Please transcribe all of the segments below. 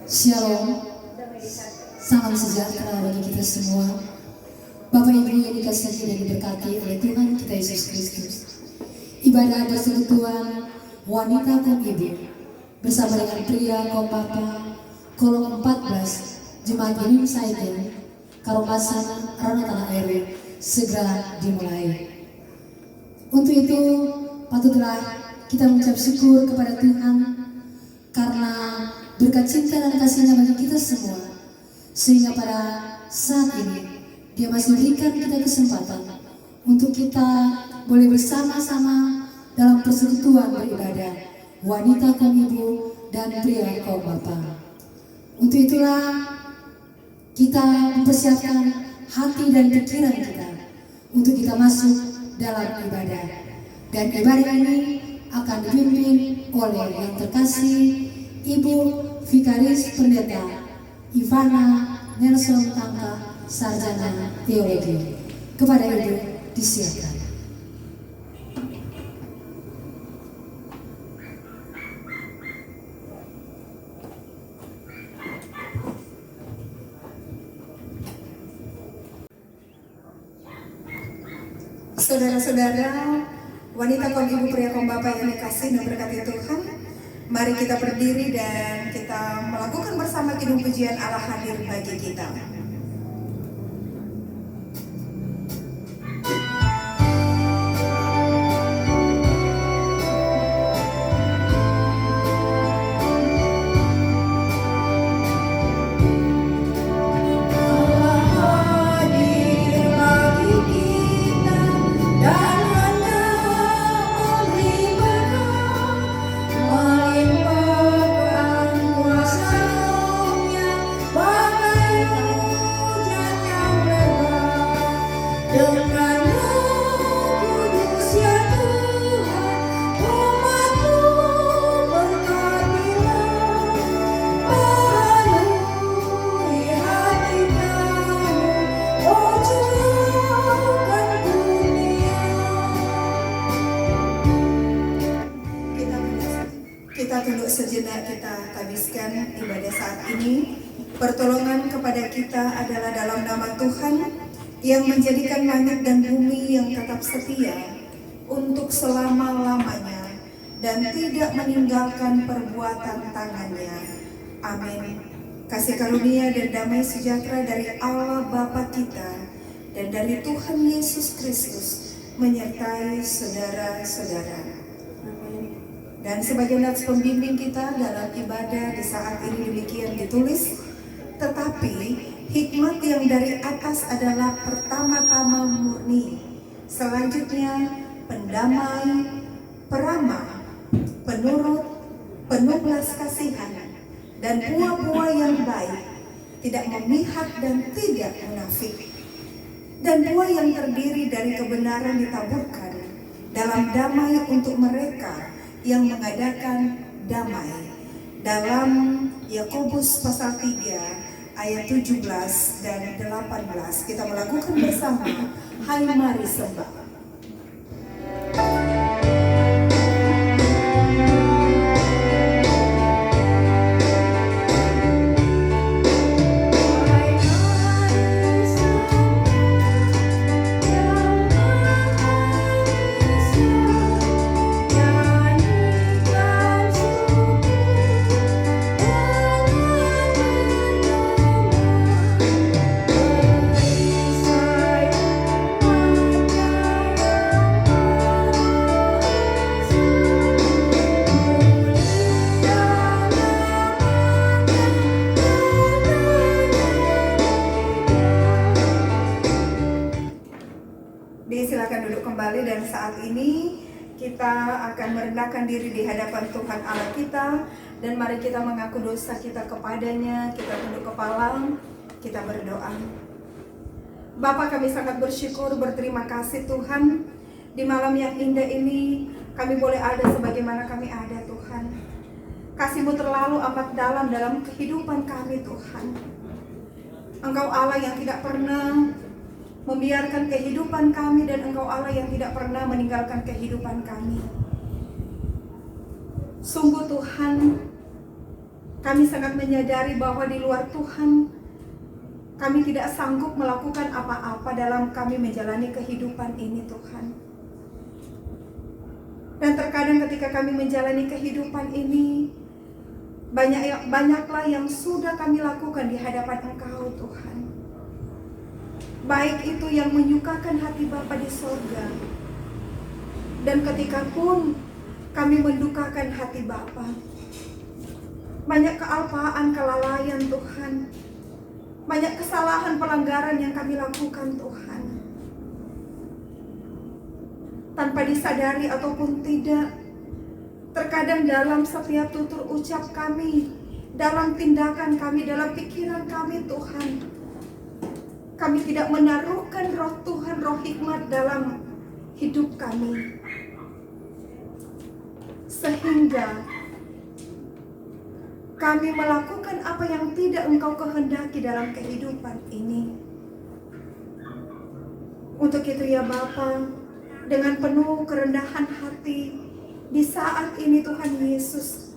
Shalom, salam sejahtera bagi kita semua. Bapak Ibu yang dikasihi dan diberkati oleh Tuhan kita Yesus Kristus. Ibadah persekutuan wanita kaum ibu bersama dengan pria kaum bapa kolom 14 Jemaat Inim Saiten Karomasan Rana Tanah Air segera dimulai. Untuk itu patutlah kita mengucap syukur kepada Tuhan karena berkat cinta dan kasih-Nya bagi kita semua, sehingga pada saat ini Dia masih berikan kita kesempatan untuk kita boleh bersama-sama dalam persekutuan beribadah wanita kaum ibu dan pria kaum bapa. Untuk itulah kita mempersiapkan hati dan pikiran kita untuk kita masuk dalam ibadah. Dan ibadah ini akan dipimpin oleh yang terkasih Ibu Vikaris Pendeta Ivana Nelson Tangka, Sarjana Teologi. Kepada Ibu disiapkan. Saudara-saudara, wanita kaum ibu pria kaum bapak yang dikasihi dan berkati Tuhan, mari kita berdiri dan kita melakukan bersama kidung pujian Allah hadir bagi kita. Kita tunduk sejenak, kita habiskan ibadah saat ini. Pertolongan kepada kita adalah dalam nama Tuhan yang menjadikan langit dan bumi yang tetap setia untuk selama-lamanya dan tidak meninggalkan perbuatan tangannya. Amin. Kasih karunia dan damai sejahtera dari Allah Bapa kita dan dari Tuhan Yesus Kristus menyertai saudara-saudara. Dan sebagai nats pembimbing kita dalam ibadah di saat ini demikian ditulis, tetapi hikmat yang dari atas adalah pertama-tama murni, selanjutnya pendamai, peramah, penurut, penuh belas kasihan, dan buah-buah yang baik, tidak memihak dan tidak munafik. Dan buah yang terdiri dari kebenaran ditaburkan dalam damai untuk mereka yang mengadakan damai. Dalam Yakobus pasal 3 ayat 17 dan 18 kita melakukan bersama, hai mari sembah. Silakan duduk kembali dan saat ini kita akan merendahkan diri di hadapan Tuhan Allah kita dan mari kita mengaku dosa kita kepadanya. Kita tunduk kepala, kita berdoa. Bapa, kami sangat bersyukur, berterima kasih Tuhan, di malam yang indah ini kami boleh ada sebagaimana kami ada Tuhan. Kasih-Mu terlalu amat dalam kehidupan kami Tuhan. Engkau Allah yang tidak pernah membiarkan kehidupan kami dan Engkau Allah yang tidak pernah meninggalkan kehidupan kami. Sungguh Tuhan, Kami sangat menyadari bahwa di luar Tuhan, kami tidak sanggup melakukan apa-apa dalam kami menjalani kehidupan ini, Tuhan. Dan terkadang ketika kami menjalani kehidupan ini, banyaklah yang sudah kami lakukan di hadapan Engkau, Tuhan. Baik itu yang menyukakan hati Bapa di sorga, dan ketika pun kami mendukakan hati Bapa, banyak kealpaan, kelalaian Tuhan, banyak kesalahan, pelanggaran yang kami lakukan Tuhan, tanpa disadari ataupun tidak. Terkadang dalam setiap tutur ucap kami, dalam tindakan kami, dalam pikiran kami Tuhan, kami tidak menaruhkan roh Tuhan, roh hikmat dalam hidup kami, sehingga kami melakukan apa yang tidak Engkau kehendaki dalam kehidupan ini. Untuk itu ya Bapa, dengan penuh kerendahan hati, di saat ini Tuhan Yesus,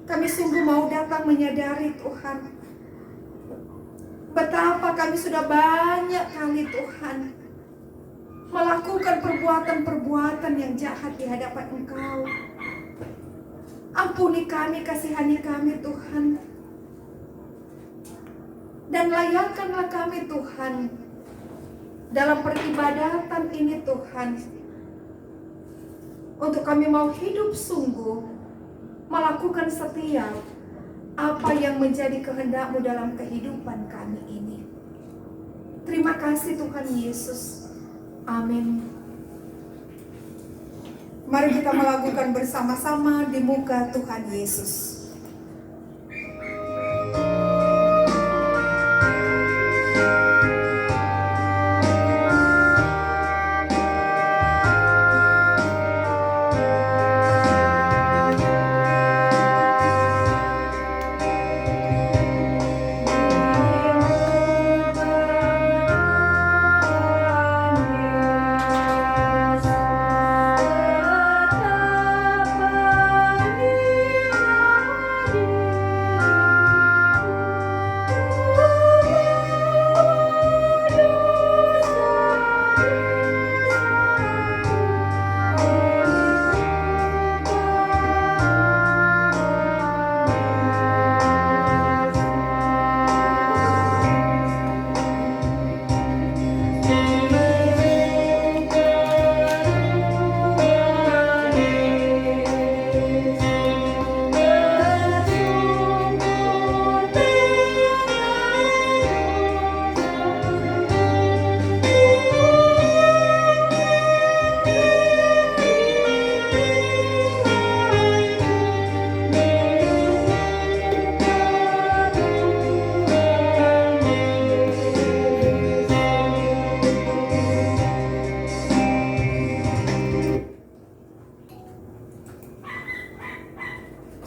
kami sungguh mau datang menyadari Tuhan, betapa kami sudah banyak kali Tuhan melakukan perbuatan-perbuatan yang jahat di hadapan Engkau. Ampuni kami, kasihani kami Tuhan, dan layakkanlah kami Tuhan dalam peribadatan ini Tuhan, untuk kami mau hidup sungguh, melakukan setiap apa yang menjadi kehendak-Mu dalam kehidupan kami ini. Terima kasih Tuhan Yesus. Amin. Mari kita melakukan bersama-sama di muka Tuhan Yesus.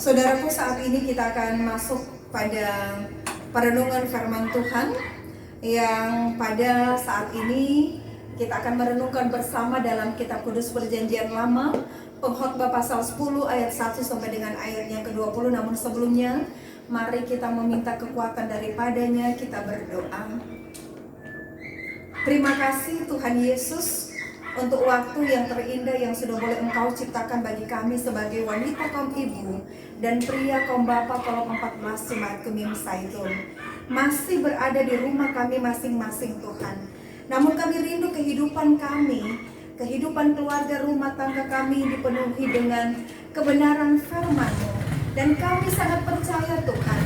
Saudaraku, saat ini kita akan masuk pada perenungan firman Tuhan, yang pada saat ini kita akan merenungkan bersama dalam Kitab Kudus Perjanjian Lama, Pengkhotbah pasal 10 ayat 1 sampai dengan ayat yang ke-20. Namun sebelumnya, mari kita meminta kekuatan daripadanya. Kita berdoa. Terima kasih Tuhan Yesus untuk waktu yang terindah yang sudah boleh Engkau ciptakan bagi kami sebagai wanita kaum ibu dan pria kaum bapa kolom 14 Jemaat Kemim Saitun, masih berada di rumah kami masing-masing Tuhan. Namun kami rindu kehidupan kami, kehidupan keluarga rumah tangga kami dipenuhi dengan kebenaran firman-Mu, dan kami sangat percaya Tuhan,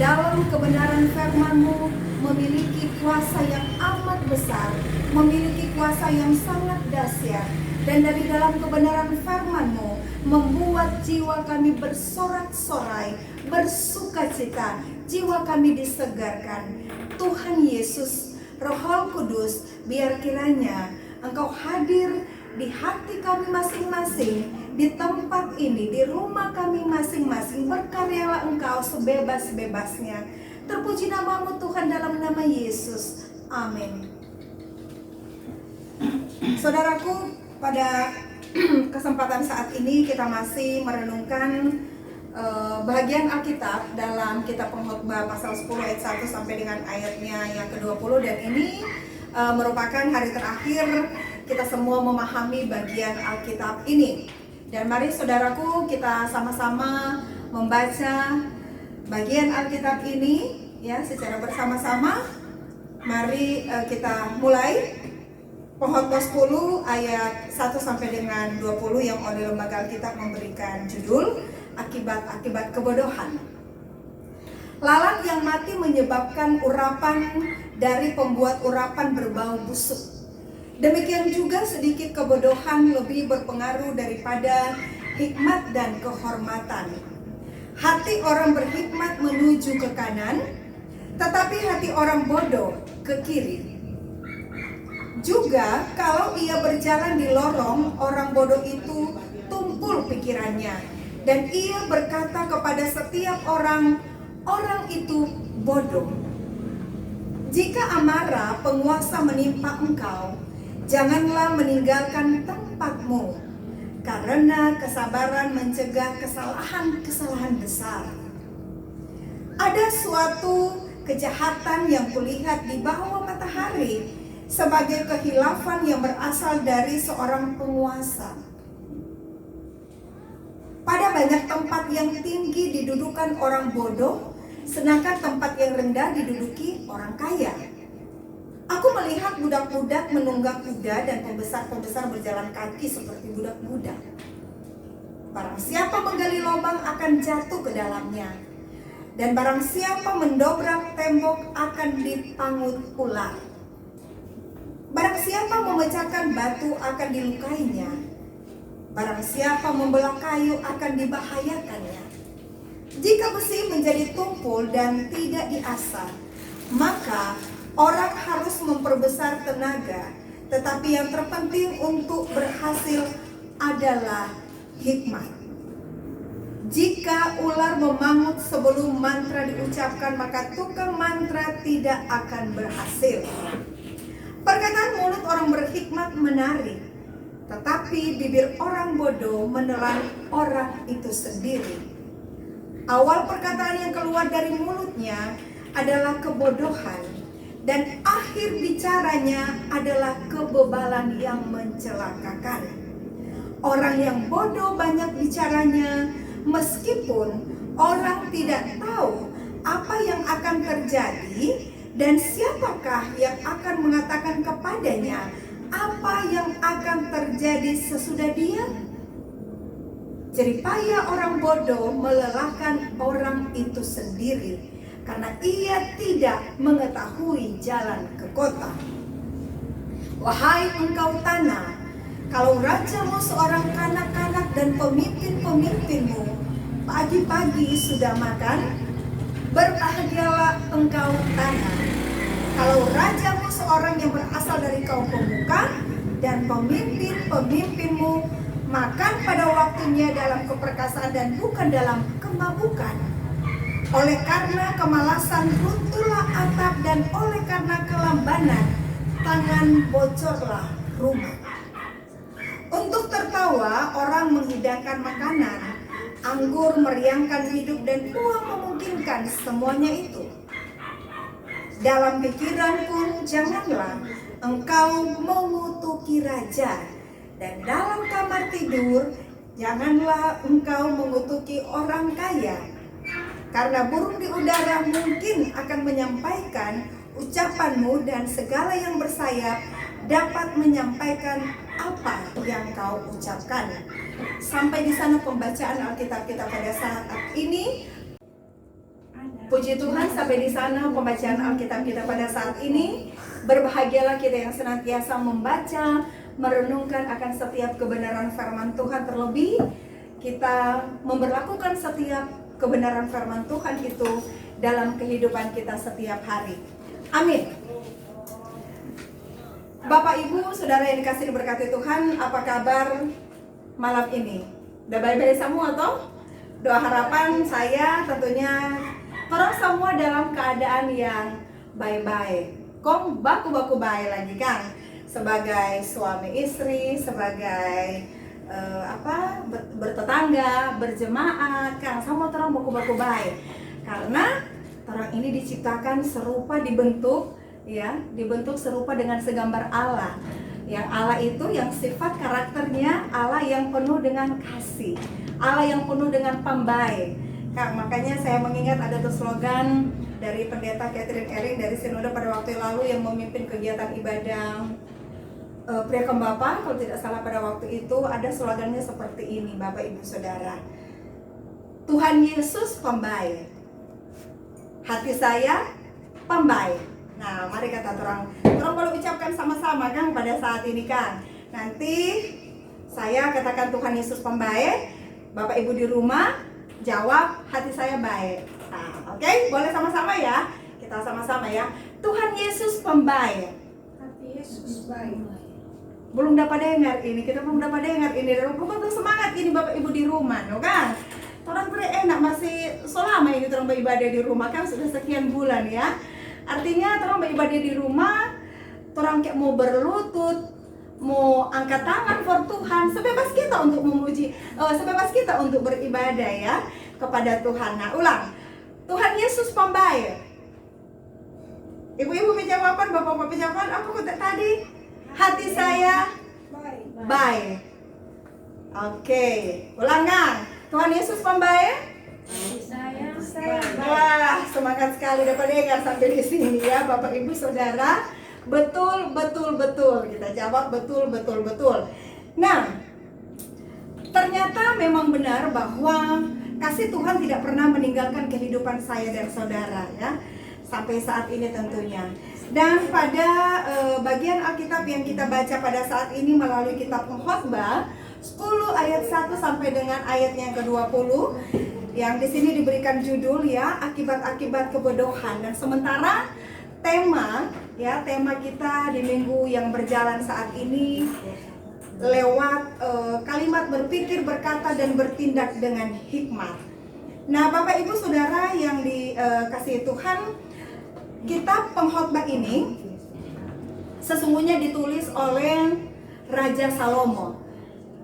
dalam kebenaran firman-Mu memiliki kuasa yang amat besar, memiliki kuasa yang sangat dahsyat, dan dari dalam kebenaran firman-Mu membuat jiwa kami bersorak-sorai, bersukacita, jiwa kami disegarkan. Tuhan Yesus, Roh Kudus, biar kiranya Engkau hadir di hati kami masing-masing, di tempat ini, di rumah kami masing-masing. Berkaryalah Engkau sebebas-bebasnya. Terpuji nama-Mu Tuhan, dalam nama Yesus. Amin. Saudaraku, pada kesempatan saat ini kita masih merenungkan bagian Alkitab dalam kitab Pengkhotbah pasal 10 ayat 1 sampai dengan ayatnya yang ke-20, dan ini merupakan hari terakhir kita semua memahami bagian Alkitab ini. Dan mari saudaraku, kita sama-sama membaca bagian Alkitab ini ya secara bersama-sama. Mari kita mulai. Pengkhotbah 10 ayat 1 sampai dengan 20 yang oleh Lembaga Alkitab memberikan judul Akibat-akibat kebodohan. Lalat yang mati menyebabkan urapan dari pembuat urapan berbau busuk. Demikian juga sedikit kebodohan lebih berpengaruh daripada hikmat dan kehormatan. Hati orang berhikmat menuju ke kanan, tetapi hati orang bodoh ke kiri. Juga kalau ia berjalan di lorong, orang bodoh itu tumpul pikirannya, dan ia berkata kepada setiap orang, orang itu bodoh. Jika amarah penguasa menimpa engkau, janganlah meninggalkan tempatmu, karena kesabaran mencegah kesalahan-kesalahan besar. Ada suatu kejahatan yang kulihat di bawah matahari sebagai kehilafan yang berasal dari seorang penguasa. Pada banyak tempat yang tinggi didudukan orang bodoh, sedangkan tempat yang rendah diduduki orang kaya. Aku melihat budak-budak menunggang kuda dan pembesar-pembesar berjalan kaki seperti budak-budak. Barang siapa menggali lubang akan jatuh ke dalamnya, dan barang siapa mendobrak tembok akan dipangut ular. Barang siapa memecahkan batu akan dilukainya. Barang siapa membelah kayu akan dibahayakannya. Jika besi menjadi tumpul dan tidak diasah, maka orang harus memperbesar tenaga. Tetapi yang terpenting untuk berhasil adalah hikmat. Jika ular memangut sebelum mantra diucapkan, maka tukang mantra tidak akan berhasil. Perkataan mulut orang berhikmat menarik, tetapi bibir orang bodoh menelan orang itu sendiri. Awal perkataan yang keluar dari mulutnya adalah kebodohan, dan akhir bicaranya adalah kebebalan yang mencelakakan. Orang yang bodoh banyak bicaranya, meskipun orang tidak tahu apa yang akan terjadi dan siapakah yang akan mengatakan kepadanya apa yang akan terjadi sesudah dia. Jeripaya orang bodoh melelahkan orang itu sendiri, karena ia tidak mengetahui jalan ke kota. Wahai engkau tanah, kalau rajamu seorang kanak-kanak dan pemimpin-pemimpinmu pagi-pagi sudah makan, berbahagialah engkau tanah. Kalau rajamu seorang yang berasal dari kaum pemuka dan pemimpin-pemimpinmu makan pada waktunya dalam keperkasaan dan bukan dalam kemabukan. Oleh karena kemalasan runtuhlah atap, dan oleh karena kelambanan tangan bocorlah rumah. Untuk tertawa orang menghidangkan makanan, anggur meriangkan hidup, dan uang memungkinkan semuanya itu. Dalam pikiran pun janganlah engkau mengutuki raja, dan dalam kamar tidur janganlah engkau mengutuki orang kaya. Karena burung di udara mungkin akan menyampaikan ucapanmu, dan segala yang bersayap dapat menyampaikan apa yang kau ucapkan. Sampai di sana pembacaan Alkitab kita pada saat ini. Puji Tuhan, sampai di sana pembacaan Alkitab kita pada saat ini. Berbahagialah kita yang senantiasa membaca, merenungkan akan setiap kebenaran firman Tuhan. Terlebih kita memberlakukan setiap kebenaran firman Tuhan itu dalam kehidupan kita setiap hari. Amin. Bapak Ibu, saudara yang dikasihi berkati Tuhan, apa kabar malam ini? Udah baik-baik semua toh? Doa harapan saya tentunya orang semua dalam keadaan yang baik-baik. Kong baku-baku baik lagi Kang. Sebagai suami istri, sebagai bertetangga, berjemaat, kan sama orang baku-baku baik. Karena orang ini diciptakan serupa, dibentuk serupa dengan segambar Allah. Yang Allah itu yang sifat karakternya Allah yang penuh dengan kasih, Allah yang penuh dengan pembaik. Makanya saya mengingat ada tuh slogan dari pendeta Catherine Ering dari Sinode pada waktu lalu yang memimpin kegiatan ibadah Pria Kembapa, kalau tidak salah pada waktu itu ada slogannya seperti ini, Bapak Ibu Saudara. Tuhan Yesus pembaik, hati saya pembaik. Nah, mari kata orang kalau ucapkan sama-sama kan pada saat ini kan. Nanti saya katakan Tuhan Yesus pembaik, Bapak Ibu di rumah jawab hati saya baik. Nah, oke? Boleh sama-sama ya? Kita sama-sama ya. Tuhan Yesus pembaik. Hati Yesus baik. Belum dapat dengar ini, kita belum dapat dengar ini. Betul semangat ini Bapak Ibu di rumah, no kan? Orang enak masih selama ini orang beribadah di rumah kan sudah sekian bulan ya. Artinya orang beribadah di rumah, orang kayak mau berlutut, mau angkat tangan for Tuhan, sebebas kita untuk memuji, sebebas kita untuk beribadah ya kepada Tuhan. Nah, ulang. Tuhan Yesus pembaik. Ibu-ibu menjawabkan, bapak-bapak menjawabkan, apa kata tadi? Hati saya baik. Oke, ulangan. Tuhan Yesus pembaik. Saya Wah, semangat sekali dapat dengar sampai di sini ya, Bapak Ibu Saudara. Betul. Kita jawab betul. Nah, ternyata memang benar bahwa kasih Tuhan tidak pernah meninggalkan kehidupan saya dan saudara ya, sampai saat ini tentunya. Dan pada bagian Alkitab yang kita baca pada saat ini melalui kitab Pengkhotbah 10 ayat 1 sampai dengan ayat yang ke-20, yang di sini diberikan judul ya, akibat-akibat kebodohan. Dan sementara tema kita di minggu yang berjalan saat ini lewat kalimat berpikir, berkata, dan bertindak dengan hikmat. Nah, Bapak Ibu Saudara yang dikasihi Tuhan, kitab Pengkhotbah ini sesungguhnya ditulis oleh Raja Salomo.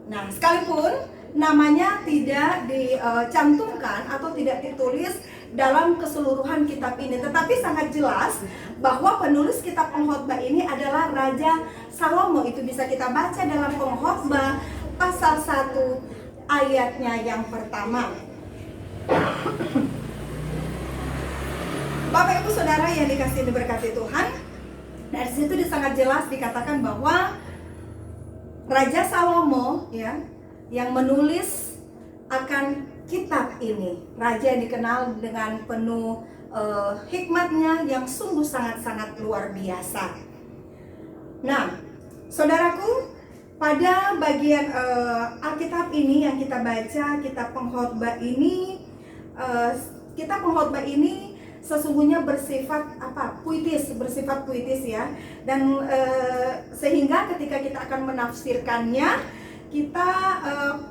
Nah, sekalipun namanya tidak dicantumkan atau tidak ditulis dalam keseluruhan kitab ini, tetapi sangat jelas bahwa penulis kitab Pengkhotbah ini adalah Raja Salomo. Itu bisa kita baca dalam Pengkhotbah pasal 1 ayatnya yang pertama. Bapak Ibu Saudara yang dikasihi diberkati Tuhan, dari situ sangat jelas dikatakan bahwa Raja Salomo ya, yang menulis akan kitab ini, raja yang dikenal dengan penuh hikmatnya yang sungguh sangat-sangat luar biasa. Nah, saudaraku, pada bagian Alkitab ini yang kita baca, kitab Pengkhotbah ini, sesungguhnya bersifat bersifat puitis ya, dan sehingga ketika kita akan menafsirkannya, kita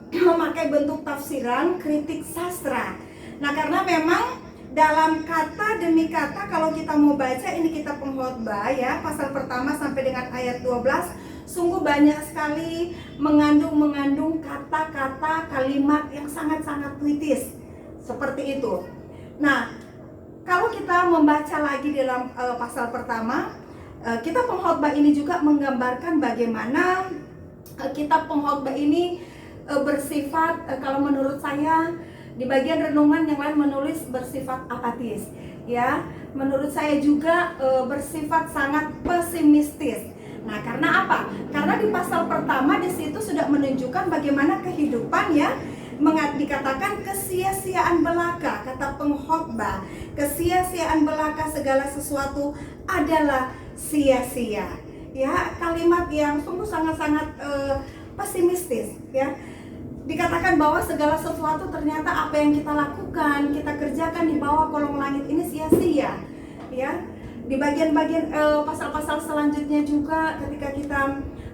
memakai bentuk tafsiran kritik sastra. Nah, karena memang dalam kata demi kata kalau kita mau baca ini kitab Pengkhotbah ya, pasal pertama sampai dengan ayat 12, sungguh banyak sekali mengandung kata-kata, kalimat yang sangat-sangat puitis seperti itu. Nah, kalau kita membaca lagi dalam pasal pertama, kitab Pengkhotbah ini juga menggambarkan bagaimana kitab Pengkhotbah ini bersifat, kalau menurut saya di bagian renungan yang lain menulis bersifat apatis ya, menurut saya juga bersifat sangat pesimistis. Nah, karena apa? Karena di pasal pertama di situ sudah menunjukkan bagaimana kehidupan ya, dikatakan kesia-siaan belaka, kata Pengkhotbah, kesia-siaan belaka, segala sesuatu adalah sia-sia. Ya, kalimat yang sungguh sangat-sangat pesimistis ya. Dikatakan bahwa segala sesuatu ternyata apa yang kita lakukan, kita kerjakan di bawah kolong langit ini sia-sia ya. Di bagian-bagian pasal-pasal selanjutnya juga ketika kita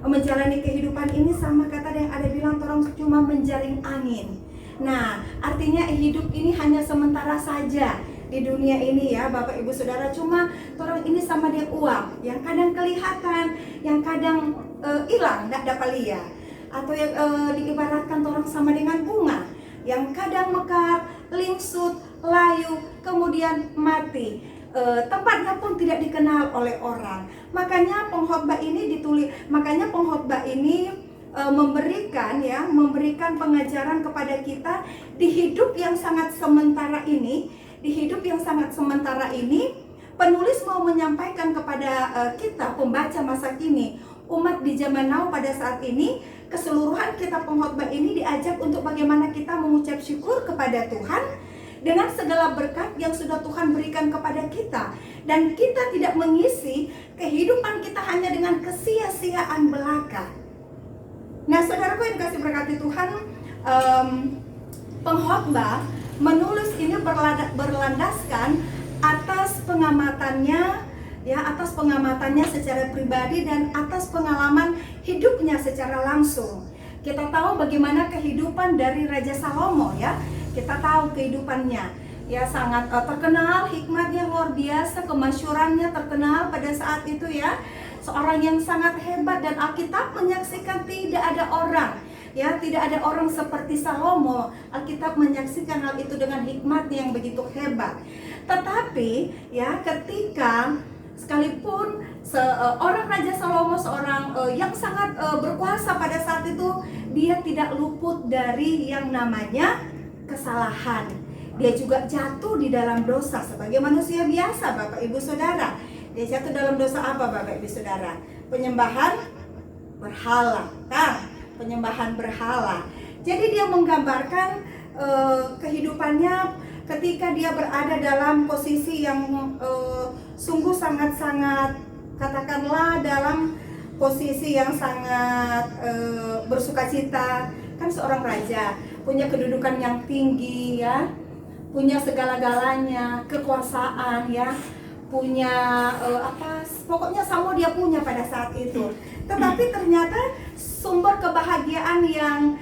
menjalani kehidupan ini, sama kata yang ada bilang orang cuma menjaring angin. Nah, artinya hidup ini hanya sementara saja di dunia ini ya, Bapak Ibu Saudara. Cuma orang ini sama dia uang yang kadang kelihatan, yang kadang hilang, tidak dapat lihat. atau yang diibaratkan orang sama dengan bunga yang kadang mekar, lingsut, layu, kemudian mati. Tempatnya pun tidak dikenal oleh orang. Makanya pengkhotbah ini memberikan pengajaran kepada kita di hidup yang sangat sementara ini. Penulis mau menyampaikan kepada kita pembaca masa kini, umat di zaman now pada saat ini, keseluruhan kitab pengkhotbah ini diajak untuk bagaimana kita mengucap syukur kepada Tuhan dengan segala berkat yang sudah Tuhan berikan kepada kita, dan kita tidak mengisi kehidupan kita hanya dengan kesia-siaan belaka. Nah, saudaraku yang kasih berkati Tuhan, pengkhotbah menulis ini berlandaskan atas pengamatannya secara pribadi dan atas pengalaman hidupnya secara langsung. Kita tahu bagaimana kehidupan dari Raja Salomo, ya. Kita tahu kehidupannya, ya, sangat terkenal, hikmatnya luar biasa, kemasyurannya terkenal pada saat itu, ya. Seorang yang sangat hebat, dan Alkitab menyaksikan tidak ada orang seperti Salomo. Alkitab menyaksikan hal itu dengan hikmatnya yang begitu hebat. Tetapi ya, ketika sekalipun seorang Raja Salomo, seorang yang sangat berkuasa pada saat itu, dia tidak luput dari yang namanya kesalahan. Dia juga jatuh di dalam dosa sebagai manusia biasa, Bapak Ibu Saudara. Dia jatuh dalam dosa apa, Bapak Ibu Saudara? Penyembahan berhala, penyembahan berhala. Jadi dia menggambarkan kehidupannya ketika dia berada dalam posisi yang sungguh sangat-sangat, katakanlah dalam posisi yang sangat bersukacita. Kan seorang raja punya kedudukan yang tinggi, ya, punya segala-galanya, kekuasaan, ya, punya pokoknya semua dia punya pada saat itu. Tetapi ternyata sumber kebahagiaan yang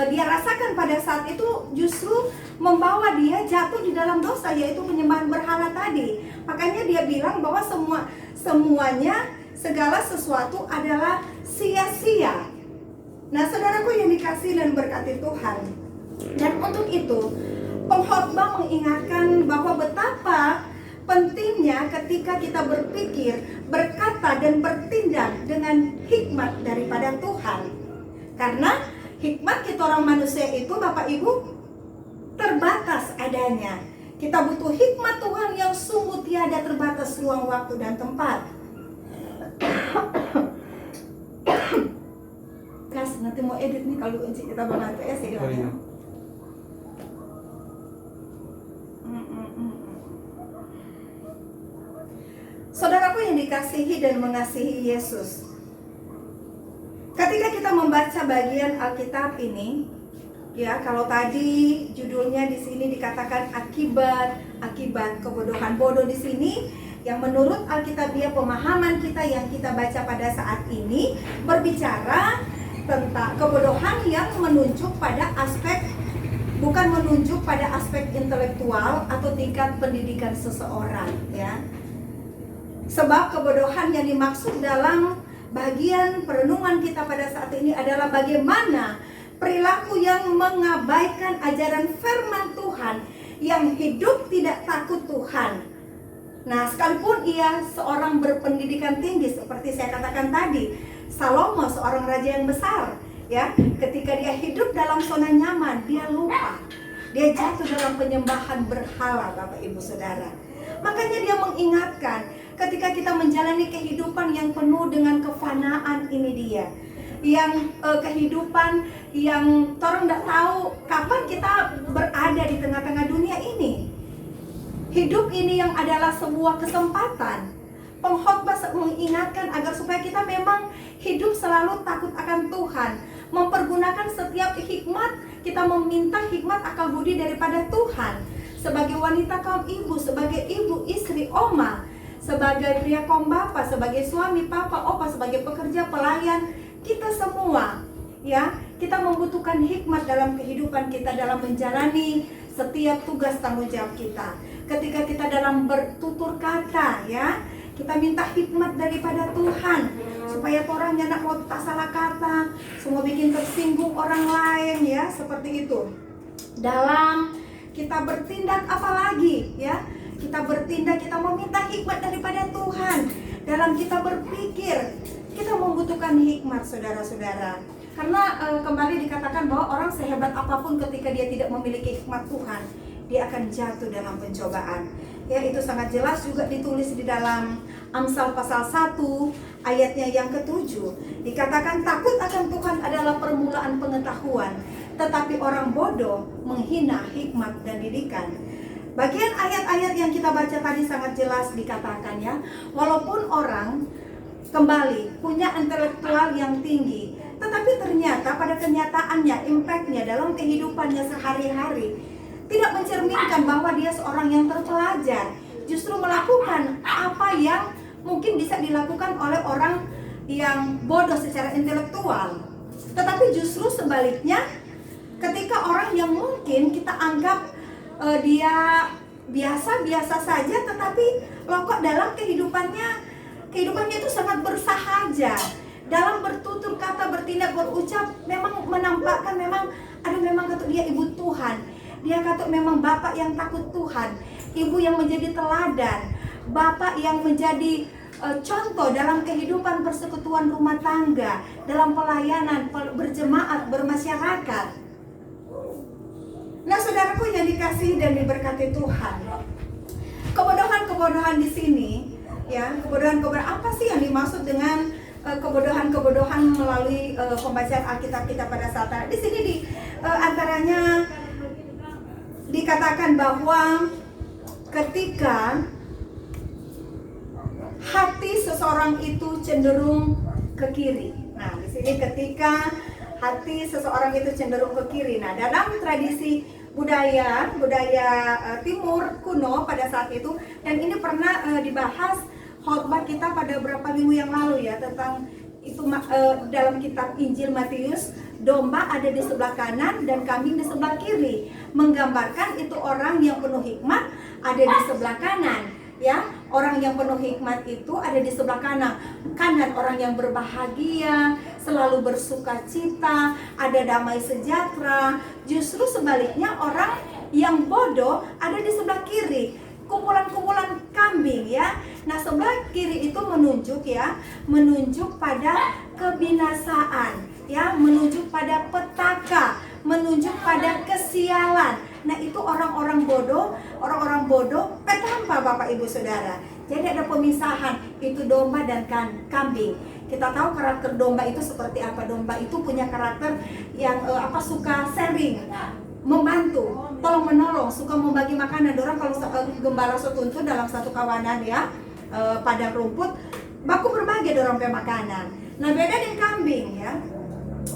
dia rasakan pada saat itu justru membawa dia jatuh di dalam dosa, yaitu penyembahan berhala tadi. Makanya dia bilang bahwa semuanya, segala sesuatu adalah sia-sia. Nah, saudaraku yang dikasihi dan berkati Tuhan, dan untuk itu pengkhotbah mengingatkan bahwa betapa pentingnya ketika kita berpikir, berkata, dan bertindak dengan hikmat daripada Tuhan. Karena hikmat kita orang manusia itu, Bapak Ibu, terbatas adanya. Kita butuh hikmat Tuhan yang sungguh tiada terbatas ruang, waktu, dan tempat. Kas, nanti mau edit nih kalau kita banget ya, silahkan. Saudaraku yang dikasihi dan mengasihi Yesus, ketika kita membaca bagian Alkitab ini, ya, kalau tadi judulnya di sini dikatakan akibat kebodohan. Bodoh di sini yang menurut Alkitabiah pemahaman kita yang kita baca pada saat ini berbicara tentang kebodohan yang menunjuk pada aspek, bukan menunjuk pada aspek intelektual atau tingkat pendidikan seseorang, ya. Sebab kebodohan yang dimaksud dalam bagian perenungan kita pada saat ini adalah bagaimana perilaku yang mengabaikan ajaran firman Tuhan, yang hidup tidak takut Tuhan. Nah, sekalipun ia seorang berpendidikan tinggi seperti saya katakan tadi, Salomo seorang raja yang besar, ya, ketika dia hidup dalam zona nyaman, dia lupa, dia jatuh dalam penyembahan berhala, Bapak Ibu Saudara. Makanya dia mengingatkan, ketika kita menjalani kehidupan yang penuh dengan kefanaan ini dia, yang kehidupan yang orang tidak tahu kapan kita berada di tengah-tengah dunia ini. Hidup ini yang adalah sebuah kesempatan. Pengkhotbah mengingatkan agar supaya kita memang hidup selalu takut akan Tuhan, mempergunakan setiap hikmat, kita meminta hikmat akal budi daripada Tuhan. Sebagai wanita kaum ibu, sebagai ibu, istri, oma, sebagai pria kaum bapak, sebagai suami, papa, opa, sebagai pekerja, pelayan, kita semua, ya, kita membutuhkan hikmat dalam kehidupan kita, dalam menjalani setiap tugas tanggung jawab kita. Ketika kita dalam bertutur kata, ya, Kita minta hikmat daripada Tuhan supaya orang jangan mau tak salah kata, semua bikin tersinggung orang lain ya, seperti itu. Dalam kita bertindak apalagi ya, kita bertindak, kita meminta hikmat daripada Tuhan. Dalam kita berpikir, kita membutuhkan hikmat saudara-saudara. Karena kembali dikatakan bahwa orang sehebat apapun ketika dia tidak memiliki hikmat Tuhan, dia akan jatuh dalam pencobaan. Ya, itu sangat jelas juga ditulis di dalam Amsal pasal 1 ayatnya yang ke-7. Dikatakan takut akan Tuhan adalah permulaan pengetahuan, tetapi orang bodoh menghina hikmat dan didikan. Bagian ayat-ayat yang kita baca tadi sangat jelas dikatakan ya, walaupun orang kembali punya intelektual yang tinggi, tetapi ternyata pada kenyataannya, impactnya dalam kehidupannya sehari-hari tidak mencerminkan bahwa dia seorang yang terpelajar, justru melakukan apa yang mungkin bisa dilakukan oleh orang yang bodoh secara intelektual. Tetapi justru sebaliknya, ketika orang yang mungkin kita anggap dia biasa-biasa saja, tetapi kok dalam kehidupannya itu sangat bersahaja. Dalam bertutur kata, bertindak, berucap memang menampakkan memang kata dia ibu Tuhan. Dia kata memang bapak yang takut Tuhan, ibu yang menjadi teladan, bapak yang menjadi contoh dalam kehidupan persekutuan rumah tangga, dalam pelayanan, berjemaat, bermasyarakat. Nah, saudaraku yang dikasihi dan diberkati Tuhan, kebodohan-kebodohan di sini, ya, kebodohan-kebodohan apa sih yang dimaksud dengan kebodohan-kebodohan melalui pembacaan Alkitab kita pada saat ini? Di sini antaranya dikatakan bahwa ketika hati seseorang itu cenderung ke kiri. Nah, di sini ketika hati seseorang itu cenderung ke kiri. Nah, dalam tradisi budaya timur kuno pada saat itu, dan ini pernah dibahas khotbah kita pada beberapa minggu yang lalu ya, tentang itu dalam kitab Injil Matius, domba ada di sebelah kanan dan kambing di sebelah kiri, menggambarkan itu orang yang penuh hikmat ada di sebelah kanan. Ya, orang yang penuh hikmat itu ada di sebelah kanan, orang yang berbahagia, selalu bersuka cita, ada damai sejahtera. Justru sebaliknya, orang yang bodoh ada di sebelah kiri, kumpulan-kumpulan kambing ya. Nah, sebelah kiri itu menunjuk pada kebinasaan ya, menunjuk pada petaka, menunjuk pada kesialan. Nah, itu orang-orang bodoh petamba Bapak Ibu Saudara. Jadi ada pemisahan, itu domba dan kambing. Kita tahu karakter domba itu seperti apa. Domba itu punya karakter yang suka sharing, membantu, tolong menolong, suka membagi makanan. Dorang kalau gembala setuntun dalam satu kawanan ya, padang rumput, baku berbagi dorang pe makanan. Nah, beda dengan kambing ya.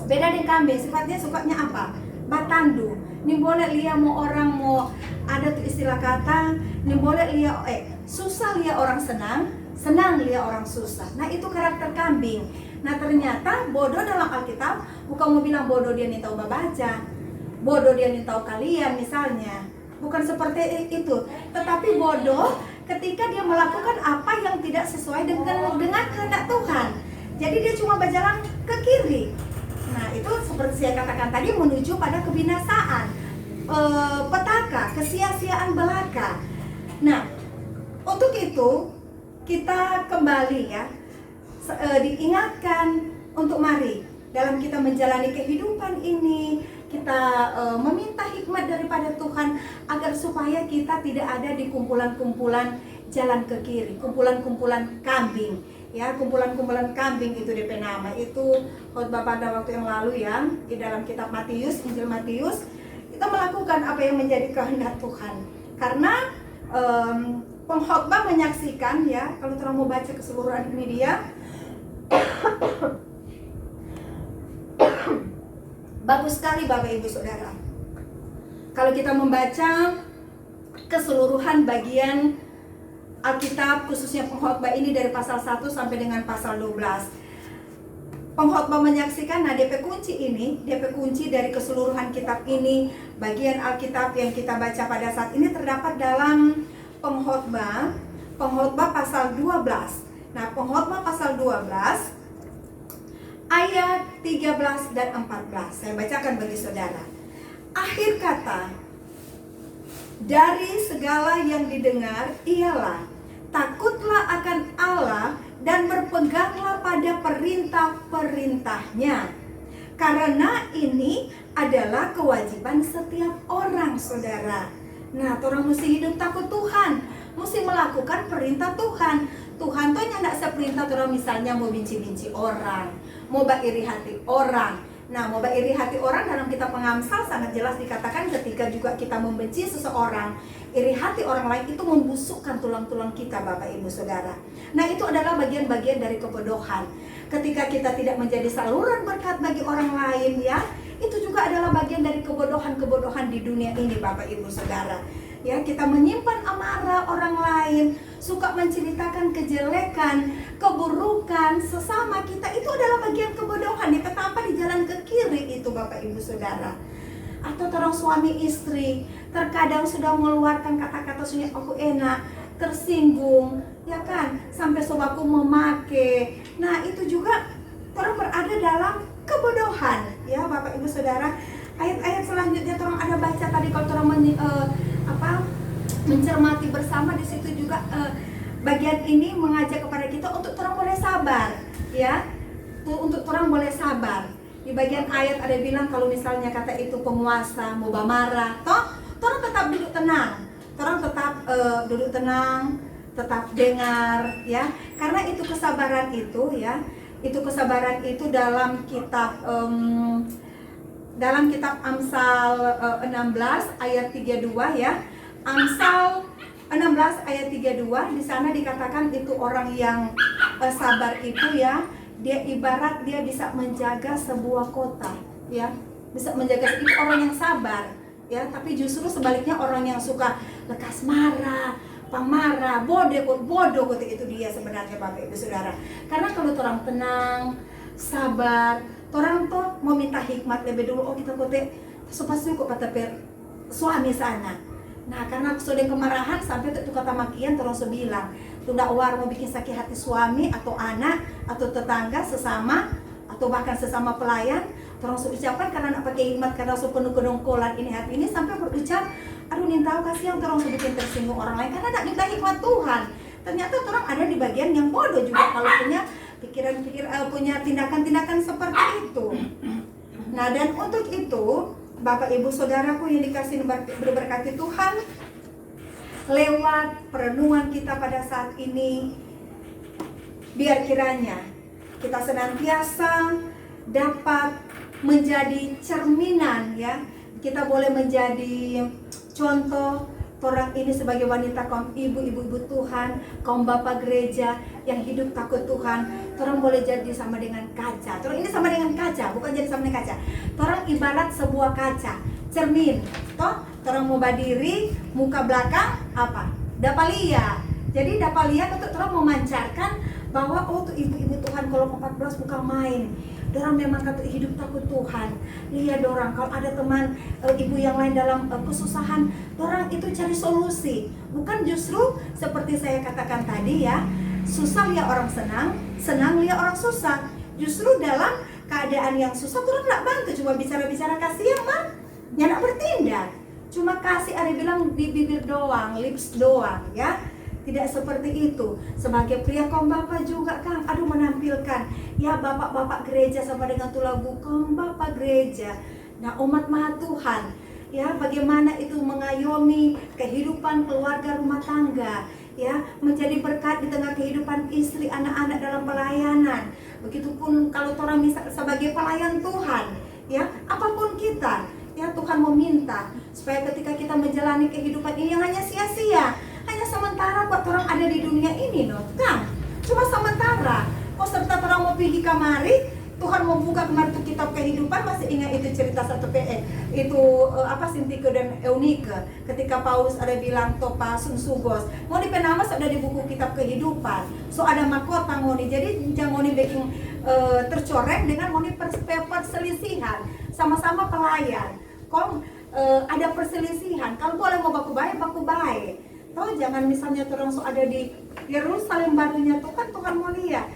Beda dengan kambing, sifatnya sukanya apa? Batandu. Ini boleh lihat mau orang mau ada tuh istilah kata, ini boleh lihat susah lihat orang senang lihat orang susah. Nah, itu karakter kambing. Nah, ternyata bodoh dalam Alkitab bukan mau bilang bodoh dia nih tahu baca, bodoh dia nih tahu kalian misalnya. Bukan seperti itu, tetapi bodoh ketika dia melakukan apa yang tidak sesuai dengan kehendak Tuhan. Jadi dia cuma berjalan ke kiri. Nah, itu seperti saya katakan tadi menuju pada kebinasaan, petaka, kesia-siaan belaka. Nah, untuk itu kita kembali ya, diingatkan untuk mari dalam kita menjalani kehidupan ini, kita meminta hikmat daripada Tuhan agar supaya kita tidak ada di kumpulan-kumpulan jalan ke kiri, kumpulan-kumpulan kambing. Ya, kumpulan-kumpulan kambing itu DP nama. Itu khotbah pada waktu yang lalu ya, di dalam kitab Matius, Injil Matius, kita melakukan apa yang menjadi kehendak Tuhan. Karena pengkhotbah menyaksikan ya, kalau terang mau baca keseluruhan ini dia bagus sekali Bapak Ibu Saudara. Kalau kita membaca keseluruhan bagian Alkitab, khususnya pengkhotbah ini dari pasal 1 sampai dengan pasal 12. Pengkhotbah menyaksikan, nah DP kunci dari keseluruhan kitab ini, bagian Alkitab yang kita baca pada saat ini terdapat dalam pengkhotbah Pengkhotbah pasal 12. Nah, Pengkhotbah pasal 12 ayat 13 dan 14. Saya bacakan bagi saudara. Akhir kata dari segala yang didengar ialah takutlah akan Allah dan berpeganglah pada perintah-perintahnya. Karena ini adalah kewajiban setiap orang, saudara. Nah, orang mesti hidup takut Tuhan, mesti melakukan perintah Tuhan. Tuhan tuh nggak seperintah orang, misalnya mau benci-benci orang, mau iri hati orang. Nah, mau iri hati orang dalam kitab Pengamsal sangat jelas dikatakan ketika juga kita membenci seseorang, iri hati orang lain itu membusukkan tulang-tulang kita, Bapak Ibu Saudara. Nah, itu adalah bagian-bagian dari kebodohan. Ketika kita tidak menjadi saluran berkat bagi orang lain, ya, itu juga adalah bagian dari kebodohan-kebodohan di dunia ini, Bapak Ibu Saudara. Ya, kita menyimpan amarah orang lain, suka menceritakan kejelekan, keburukan sesama kita, itu adalah bagian kebodohan. Kenapa di jalan ke kiri itu, Bapak Ibu Saudara? Atau orang suami istri terkadang sudah mengeluarkan kata-kata sunya aku enak, tersinggung, ya kan, sampai sobaku memake. Nah, itu juga orang berada dalam kebodohan, ya Bapak Ibu Saudara. Ayat-ayat selanjutnya orang ada baca tadi, kalau orang mencermati bersama di situ juga bagian ini mengajak kepada kita untuk orang boleh sabar, ya, untuk orang boleh sabar. Di bagian ayat ada bilang kalau misalnya kata itu penguasa mau marah, orang tetap duduk tenang, orang tetap duduk tenang, tetap dengar, ya, karena itu kesabaran itu, ya, itu kesabaran itu dalam kitab Amsal 16 ayat 32, ya. Amsal 16 ayat 32 di sana dikatakan itu orang yang sabar itu, ya, dia ibarat dia bisa menjaga sebuah kota, ya. Bisa menjaga, itu orang yang sabar, ya. Tapi justru sebaliknya orang yang suka lekas marah, pemarah, bodoh itu dia sebenarnya, Bapak Ibu Saudara. Karena kalau orang tenang, sabar, orang tuh mau minta hikmat lebih dulu. Oh, kita kote supaya kok kata suami sana. Nah, karena sudah kemarahan sampai itu kata makian terus bilang, tidak war mau bikin sakit hati suami atau anak atau tetangga sesama atau bahkan sesama pelayan, terus ucapkan karena nak pakai hikmat, karena penuh kedongkolan ini hati ini sampai berucap, aduh nintau kasihan, terus bikin tersinggung orang lain karena tidak minta hikmat Tuhan. Ternyata orang ada di bagian yang bodoh juga kalau punya punya tindakan-tindakan seperti itu. Nah, dan untuk itu Bapak Ibu Saudaraku yang dikasih berberkati Tuhan, lewat perenungan kita pada saat ini, biar kiranya kita senantiasa dapat menjadi cerminan, ya. Kita boleh menjadi contoh orang ini sebagai wanita, kaum ibu-ibu Tuhan, kaum bapak gereja yang hidup takut Tuhan. Orang boleh jadi sama dengan kaca. Orang ini sama dengan kaca, bukan jadi sama dengan kaca. Orang ibarat sebuah kaca, cermin. Toh, orang mau berdiri, muka belakang apa? Dapalia. Jadi dapalia untuk orang memancarkan bahwa oh tuh ibu-ibu Tuhan kalau 14 bukan main. Dorang memang kata hidup takut Tuhan. Lihat dorang kalau ada teman ibu yang lain dalam kesusahan, dorang itu cari solusi. Bukan justru seperti saya katakan tadi, ya, susah lihat orang senang, senang lihat orang susah. Justru dalam keadaan yang susah dorang nggak bantu, cuma bicara-bicara kasihan mah, nggak bertindak. Cuma kasih, ada bilang di bibir doang, lips doang, ya. Tidak seperti itu. Sebagai pria kaum bapak juga, Kang, aduh menampilkan, ya, bapak-bapak gereja sama dengan tuh lagu kaum bapak gereja. Nah, umat maha Tuhan, ya, bagaimana itu mengayomi kehidupan keluarga rumah tangga, ya, menjadi berkat di tengah kehidupan istri, anak-anak dalam pelayanan. Begitupun kalau orang misal sebagai pelayan Tuhan, ya, apapun kita, ya, Tuhan meminta supaya ketika kita menjalani kehidupan ini yang hanya sia-sia, hanya sementara buat orang ada di dunia ini, no, kan? Cuma sementara. Kok serta orang mau pergi kamari, Tuhan mau buka kemarin itu kitab kehidupan, masih ingat itu cerita satu itu Sintike dan Eunike ketika Paulus ada bilang topa sungsugos mau di penama sudah di buku kitab kehidupan, so ada mahkota ngoni, jadi jangan ngoni bikin tercoreng dengan ngoni perselisihan, sama-sama pelayan. Kok ada perselisihan, kalau boleh mau baku baik, toh jangan misalnya orang so ada di Yerusalem barunya tuh kan Tuhan mau lihat.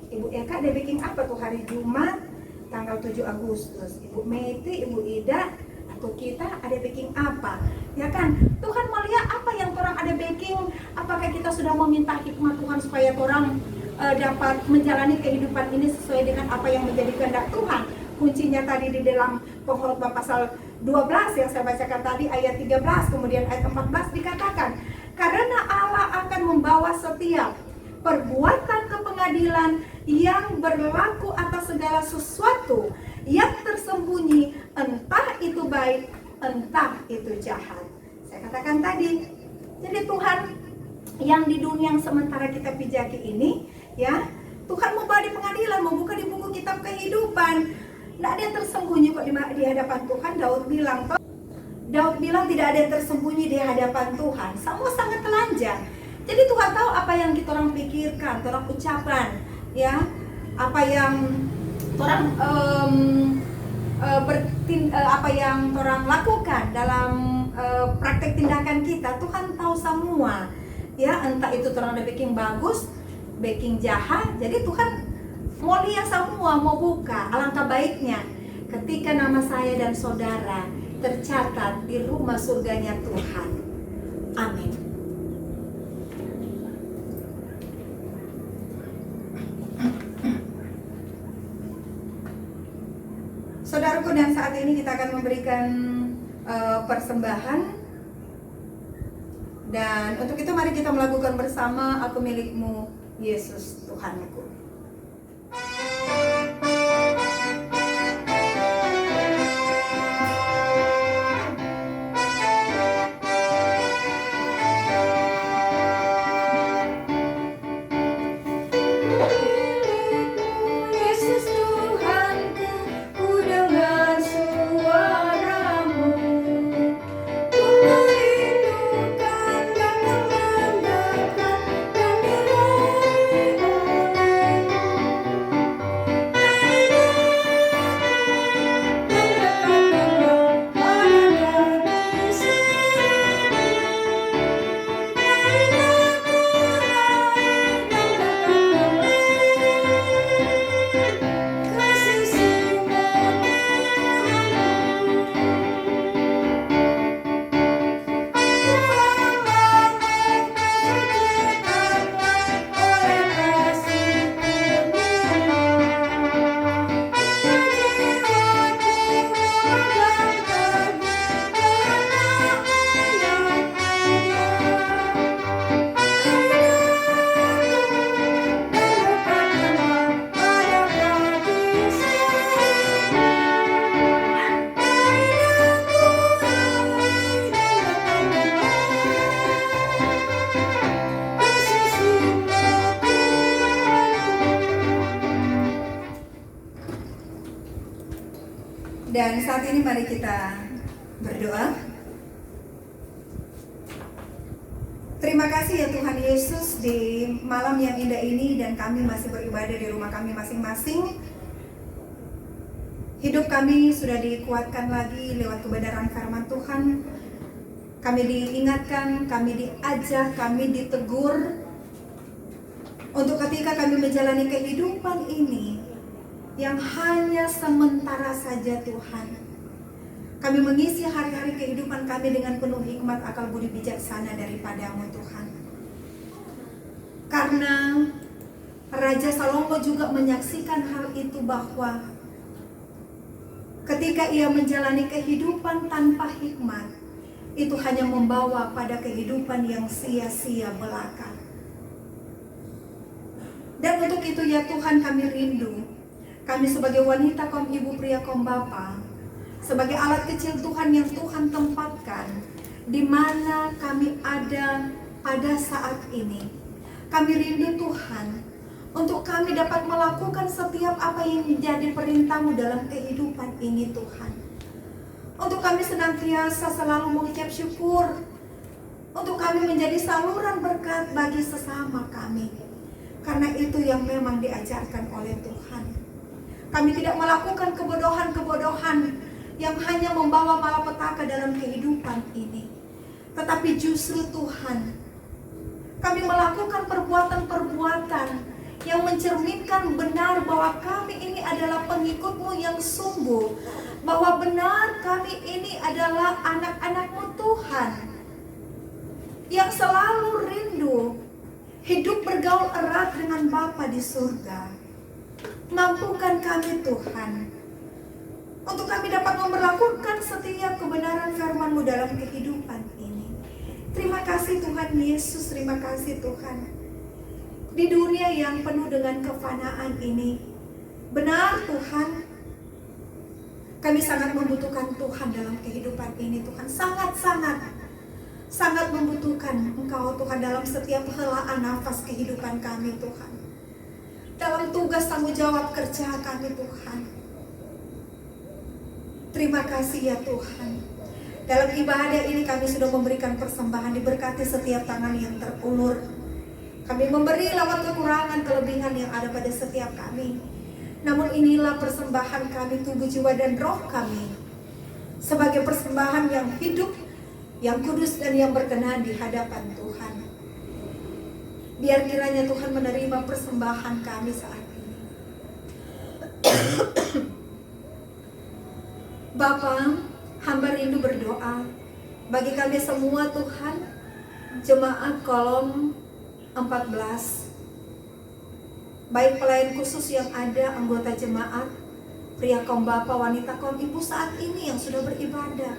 Ibu Eka ada bikin apa tuh hari Jumat tanggal 7 Agustus, Ibu Meti, Ibu Ida atau kita ada baking apa, ya kan? Tuhan melihat apa yang orang ada baking. Apakah kita sudah meminta hikmat Tuhan supaya orang dapat menjalani kehidupan ini sesuai dengan apa yang menjadi kehendak Tuhan. Kuncinya tadi di dalam Pengkhotbah pasal 12 yang saya bacakan tadi ayat 13, kemudian ayat 14 dikatakan, karena Allah akan membawa setiap perbuatan kepengadilan yang berlaku atas segala sesuatu yang tersembunyi, entah itu baik, entah itu jahat. Saya katakan tadi, jadi Tuhan yang di dunia yang sementara kita pijaki ini, ya, Tuhan mau bawa di pengadilan, mau buka di buku kitab kehidupan. Tidak ada yang tersembunyi kok di hadapan Tuhan. Daud bilang tidak ada yang tersembunyi di hadapan Tuhan. Semua sangat telanjang. Jadi Tuhan tahu apa yang kita orang pikirkan, orang ucapan, ya, apa yang orang apa yang orang lakukan dalam praktek tindakan kita. Tuhan tahu semua, ya, entah itu orang ada baking bagus, baking jahat. Jadi Tuhan mau lihat semua, mau buka. Alangkah baiknya ketika nama saya dan saudara tercatat di rumah surganya Tuhan. Amin. Saudaraku, dan saat ini kita akan memberikan persembahan. Dan untuk itu mari kita melakukan bersama, aku milikmu, Yesus Tuhanku. Dan saat ini mari kita berdoa. Terima kasih ya Tuhan Yesus, di malam yang indah ini dan kami masih beribadah di rumah kami masing-masing. Hidup kami sudah dikuatkan lagi lewat kebenaran firman Tuhan. Kami diingatkan, kami diajak, kami ditegur untuk ketika kami menjalani kehidupan ini yang hanya sementara saja Tuhan. Kami mengisi hari-hari kehidupan kami dengan penuh hikmat, akal budi bijaksana daripada-Mu Tuhan. Karena Raja Salomo juga menyaksikan hal itu, bahwa ketika ia menjalani kehidupan tanpa hikmat, itu hanya membawa pada kehidupan yang sia-sia belaka. Dan untuk itu ya Tuhan, kami rindu, kami sebagai wanita, kaum ibu, pria, kaum bapak, sebagai alat kecil Tuhan yang Tuhan tempatkan di mana kami ada pada saat ini. Kami rindu Tuhan untuk kami dapat melakukan setiap apa yang menjadi perintah-Mu dalam kehidupan ini Tuhan. Untuk kami senantiasa selalu mengucap syukur, untuk kami menjadi saluran berkat bagi sesama kami. Karena itu yang memang diajarkan oleh Tuhan. Kami tidak melakukan kebodohan-kebodohan yang hanya membawa malapetaka dalam kehidupan ini. Tetapi justru Tuhan, kami melakukan perbuatan-perbuatan yang mencerminkan benar bahwa kami ini adalah pengikut-Mu yang sungguh, bahwa benar kami ini adalah anak-anak-Mu Tuhan, yang selalu rindu hidup bergaul erat dengan Bapa di surga. Mampukan kami Tuhan, untuk kami dapat memperlakukan setiap kebenaran firman-Mu dalam kehidupan ini. Terima kasih Tuhan Yesus, terima kasih Tuhan. Di dunia yang penuh dengan kefanaan ini, benar Tuhan, kami sangat membutuhkan Tuhan dalam kehidupan ini Tuhan. Sangat membutuhkan Engkau Tuhan dalam setiap helaan nafas kehidupan kami Tuhan. Dalam tugas tanggung jawab kerja kami Tuhan. Terima kasih ya Tuhan. Dalam ibadah ini kami sudah memberikan persembahan, diberkati setiap tangan yang terulur. Kami memberi lewat kekurangan kelebihan yang ada pada setiap kami. Namun inilah persembahan kami, tubuh, jiwa, dan roh kami, sebagai persembahan yang hidup, yang kudus, dan yang berkenan di hadapan Tuhan. Biar kiranya Tuhan menerima persembahan kami saat ini. Bapa, hamba rindu berdoa bagi kami semua Tuhan, jemaat kolom 14, baik pelayan khusus yang ada, anggota jemaat, pria kaum bapak, wanita kaum ibu saat ini yang sudah beribadah,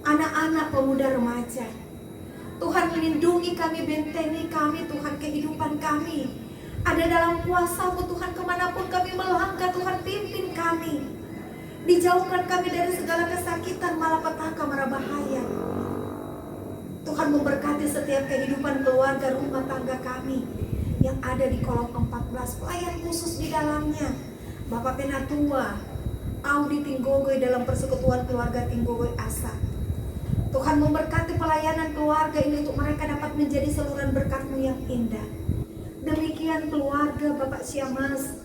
anak-anak, pemuda, remaja. Tuhan melindungi kami, bentengi kami Tuhan, kehidupan kami ada dalam kuasa-Mu Tuhan. Kemanapun kami melangkah Tuhan, pimpin kami. Dijauhkan kami dari segala kesakitan, malapetaka, mara bahaya. Tuhan memberkati setiap kehidupan keluarga, rumah tangga kami yang ada di kolom 14, pelayan khusus di dalamnya, Bapak Penatua Audi Tinggogoy dalam persekutuan keluarga Tinggogoy Asa. Tuhan memberkati pelayanan keluarga ini untuk mereka dapat menjadi saluran berkat-Mu yang indah. Demikian keluarga Bapak Syamas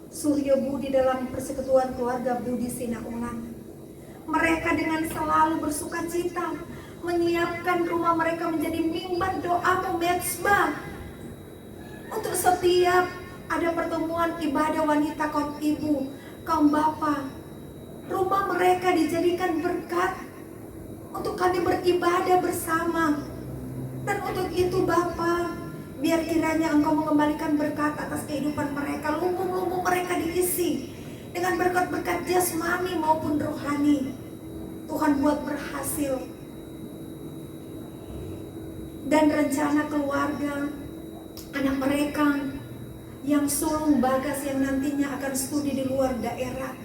Suryo Budi dalam persekutuan keluarga Budi Sinaulang. Mereka dengan selalu bersuka cita menyiapkan rumah mereka menjadi mimbar doa mezbah. Untuk setiap ada pertemuan ibadah wanita, kaum ibu, kaum bapak, rumah mereka dijadikan berkat untuk kami beribadah bersama. Dan untuk itu Bapa, biar kiranya Engkau mengembalikan berkat atas kehidupan mereka. Lumbung-lumbung mereka diisi dengan berkat-berkat jasmani maupun rohani. Tuhan buat berhasil. Dan rencana keluarga anak mereka yang sulung Bagas yang nantinya akan studi di luar daerah,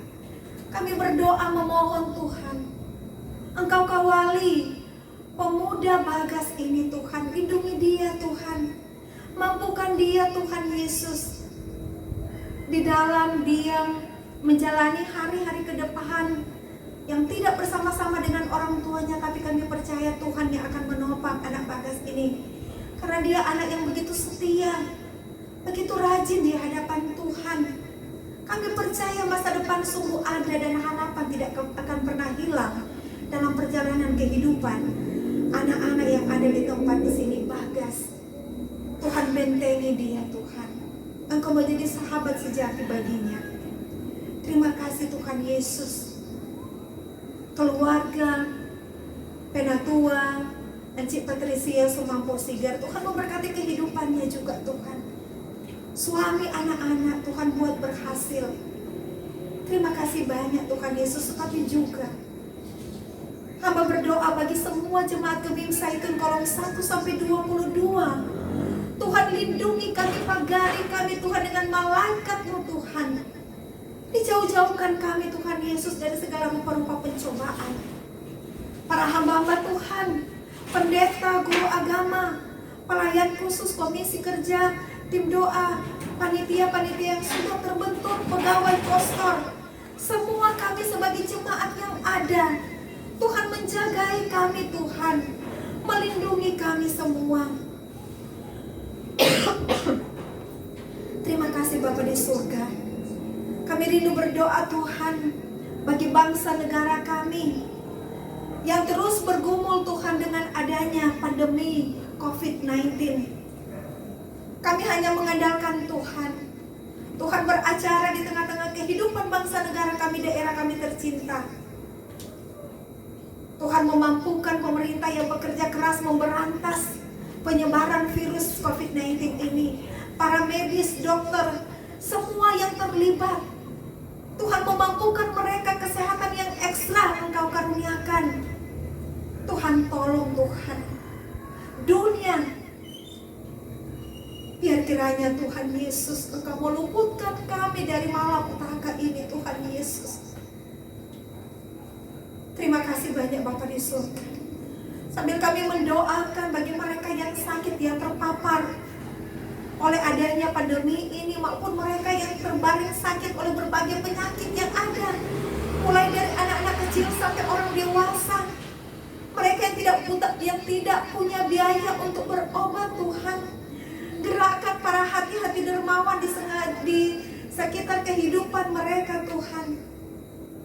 kami berdoa memohon Tuhan, Engkau kawali pemuda Bagas ini Tuhan. Lindungi dia Tuhan, mampukan dia Tuhan Yesus, di dalam dia menjalani hari-hari ke depan yang tidak bersama-sama dengan orang tuanya. Tapi kami percaya Tuhan yang akan menopang anak Bagas ini, karena dia anak yang begitu setia, begitu rajin di hadapan Tuhan. Kami percaya masa depan sungguh ada dan harapan tidak akan pernah hilang dalam perjalanan kehidupan anak-anak yang ada di tempat di sini. Bagas, Tuhan bentengi dia Tuhan. Engkau menjadi sahabat sejati baginya. Terima kasih Tuhan Yesus. Keluarga Penatua Encik Patricia Sumampo Sigar, Tuhan memberkati kehidupannya juga Tuhan. Suami, anak-anak, Tuhan buat berhasil. Terima kasih banyak Tuhan Yesus. Tetapi juga hamba berdoa bagi semua jemaat Gebim Saitun kolom 1 sampai 22. Tuhan lindungi kami, pagari kami Tuhan dengan malaikat-Mu Tuhan. Dijauh-jauhkan kami Tuhan Yesus dari segala rupa-rupa pencobaan. Para hamba-hamba Tuhan, pendeta, guru agama, pelayan khusus, komisi kerja, tim doa, panitia-panitia yang sudah terbentuk, pegawai kostor, semua kami sebagai jemaat yang ada, Tuhan menjagai kami Tuhan, melindungi kami semua. Terima kasih Bapa di surga. Kami rindu berdoa Tuhan bagi bangsa negara kami. yang terus bergumul Tuhan dengan adanya pandemi COVID-19. Kami hanya mengandalkan Tuhan. Tuhan beracara di tengah-tengah kehidupan bangsa negara kami, daerah kami tercinta. Tuhan memampukan pemerintah yang bekerja keras memberantas penyebaran virus COVID-19 ini. Para medis, dokter, semua yang terlibat. Tuhan memampukan mereka kesehatan yang ekstra Engkau karuniakan. Tuhan tolong Tuhan. Dunia, biar kiranya Tuhan Yesus Engkau meluputkan kami dari malapetaka ini Tuhan Yesus. Terima kasih banyak Bapa di surga. Sambil kami mendoakan bagi mereka yang sakit, yang terpapar oleh adanya pandemi ini, maupun mereka yang terbaring sakit oleh berbagai penyakit yang ada, mulai dari anak-anak kecil sampai orang dewasa. Mereka yang tidak punya biaya untuk berobat, Tuhan. Gerakkan para hati-hati dermawan di sekitar kehidupan mereka, Tuhan,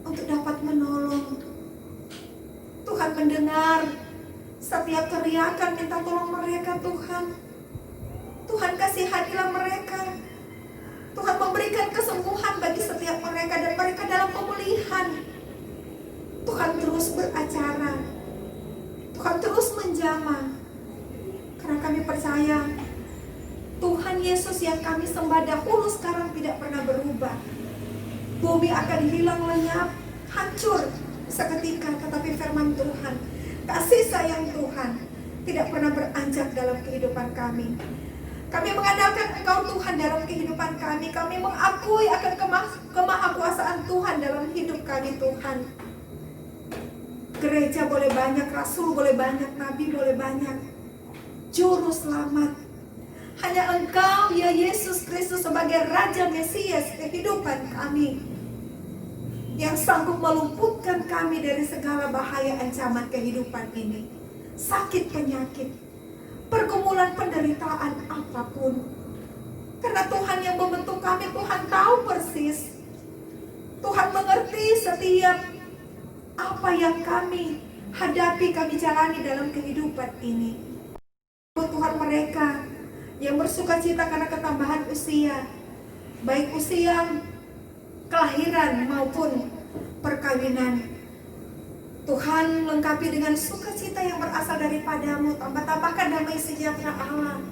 untuk dapat menolong. Tuhan mendengar setiap teriakan minta tolong mereka, Tuhan. Tuhan kasihanilah mereka. Tuhan memberikan kesembuhan bagi setiap mereka dan mereka dalam pemulihan. Tuhan terus beracara. Tuhan terus menjamah. Karena kami percaya Tuhan Yesus yang kami sembah dahulu sekarang tidak pernah berubah. Bumi akan hilang lenyap, hancur seketika, tetapi firman Tuhan, kasih sayang Tuhan tidak pernah beranjak dalam kehidupan kami. Kami mengandalkan Engkau Tuhan dalam kehidupan kami. Kami mengakui akan kemahakuasaan Tuhan dalam hidup kami, Tuhan. Gereja boleh banyak, rasul boleh banyak, nabi boleh banyak, juru selamat hanya Engkau ya Yesus Kristus sebagai Raja Mesias kehidupan kami, yang sanggup meluputkan kami dari segala bahaya ancaman kehidupan ini. Sakit penyakit, pergumulan penderitaan apapun. Karena Tuhan yang membentuk kami, Tuhan tahu persis. Tuhan mengerti setiap apa yang kami hadapi, kami jalani dalam kehidupan ini. Tuhan, mereka yang bersuka cita karena ketambahan usia, baik usia kelahiran maupun perkawinan, Tuhan lengkapi dengan sukacita yang berasal daripadamu. Tambahkan damai sejahtera Allah.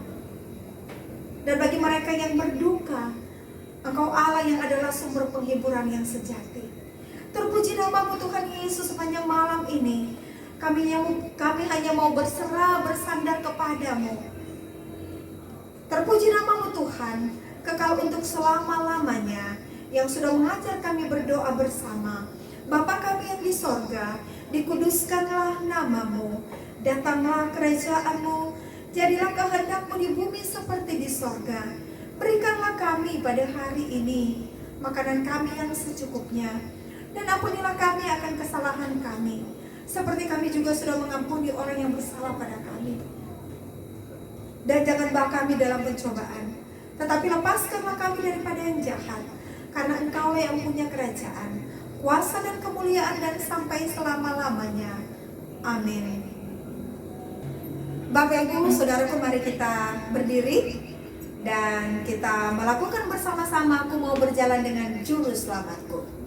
Dan bagi mereka yang berduka, Engkau Allah yang adalah sumber penghiburan yang sejati. Terpuji namamu Tuhan Yesus. Sepanjang malam ini kami hanya mau berserah, bersandar kepadamu. Terpuji namamu Tuhan, kekal untuk selama-lamanya, yang sudah mengajar kami berdoa bersama. Bapa kami yang di sorga, dikuduskanlah namamu, datanglah kerajaanmu, jadilah kehendakmu di bumi seperti di sorga. Berikanlah kami pada hari ini makanan kami yang secukupnya, dan ampunilah kami akan kesalahan kami, seperti kami juga sudah mengampuni orang yang bersalah pada kami. Dan jangan bawa kami dalam pencobaan, tetapi lepaskanlah kami daripada yang jahat, karena Engkau yang punya kerajaan, kuasa dan kemuliaan dan sampai selama-lamanya. Amin. Bapak Ibu Saudaraku, mari kita berdiri dan kita melakukan bersama-sama. Aku mau berjalan dengan juru selamatku.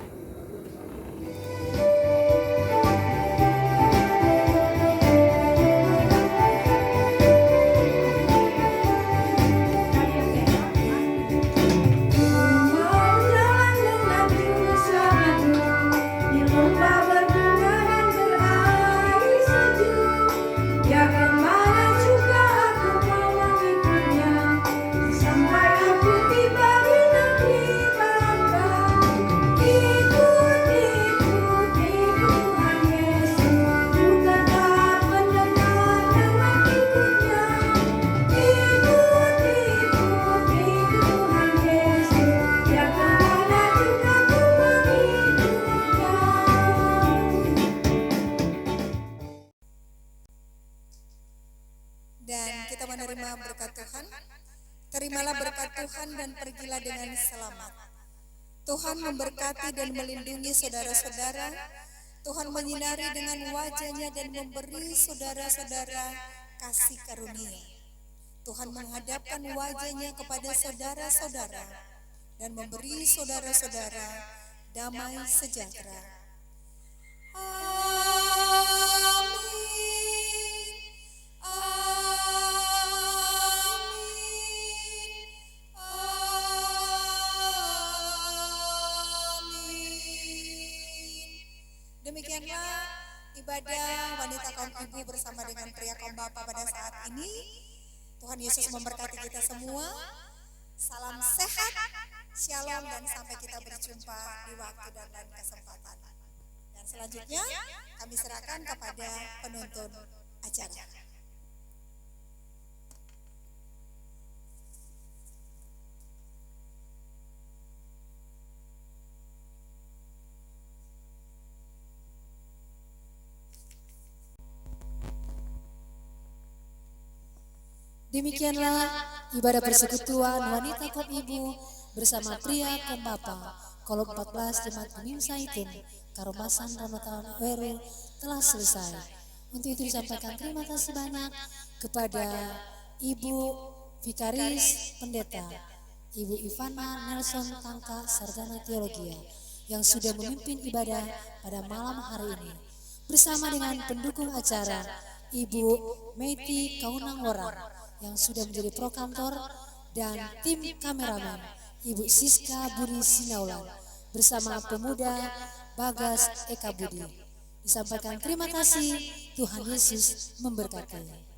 Terimalah berkat Tuhan dan pergilah dengan selamat. Tuhan memberkati dan melindungi saudara-saudara Tuhan menyinari dengan wajah-Nya dan memberi saudara-saudara kasih karunia. Tuhan menghadapkan wajah-Nya kepada saudara-saudara dan memberi saudara-saudara damai sejahtera. Amin. Amin. Amin. Demikianlah ibadah wanita kaum ibu bersama dengan pria kaum bapak pada saat ini. Tuhan Yesus memberkati kita semua. Salam sehat, shalom, dan sampai kita berjumpa di waktu dan lain kesempatan. Dan selanjutnya kami serahkan kepada penuntun acara. Demikianlah ibadah persekutuan wanita kaum ibu bersama pria kaum bapa kolom 14 Jemaat Gemim Saitun Karomasan Ramatan Weru telah selesai. Untuk itu disampaikan terima kasih banyak kepada Ibu Vikaris Pendeta Ibu Ivana Nelson Tangka Sarjana Teologi yang sudah memimpin ibadah pada malam hari ini bersama dengan pendukung acara Ibu Meti Kaunang Worang yang sudah menjadi prokantor dan tim kameramen Ibu Siska Budi Sinaulan bersama pemuda Bagas Eka Budi. Disampaikan terima kasih, Tuhan Yesus memberkati.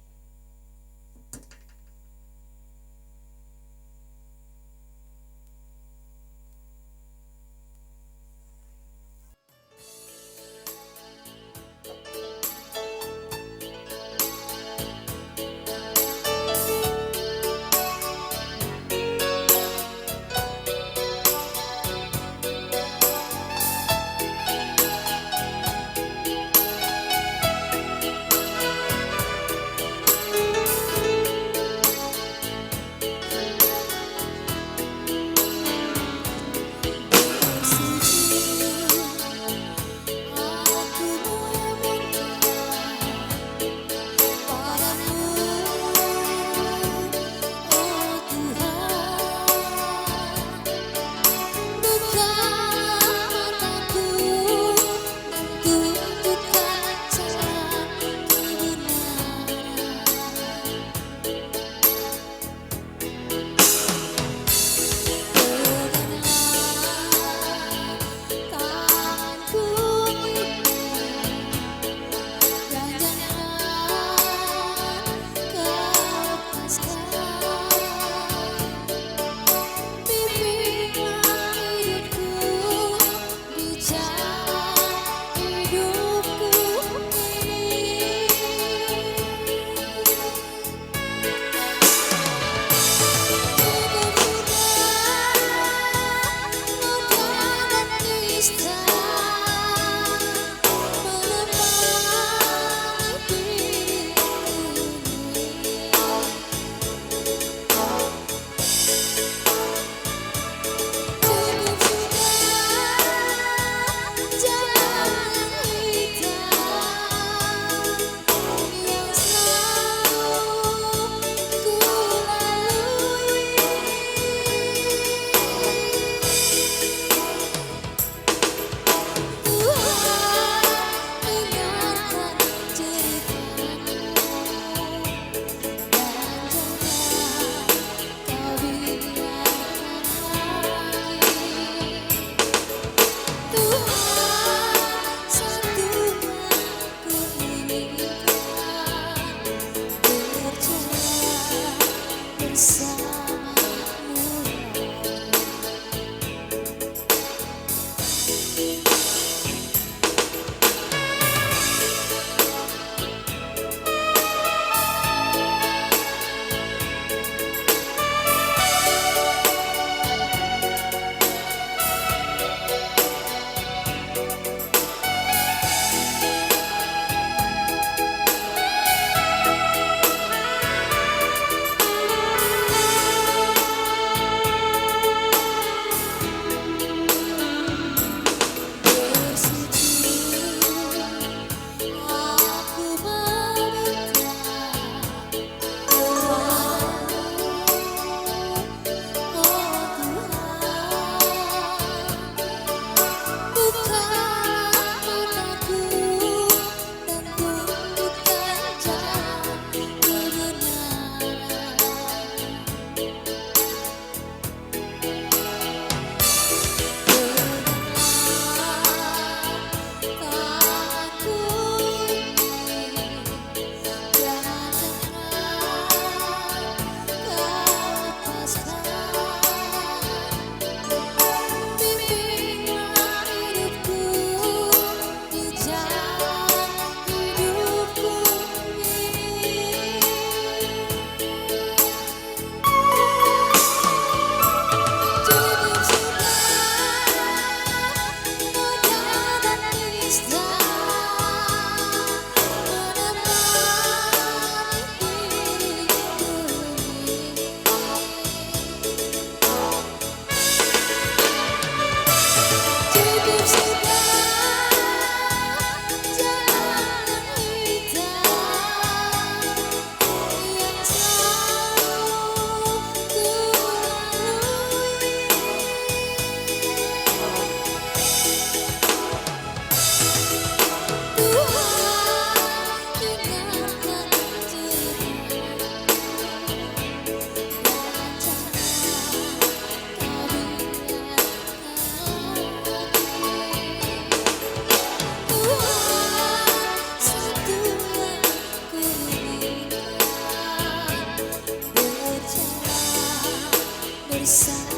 bersama.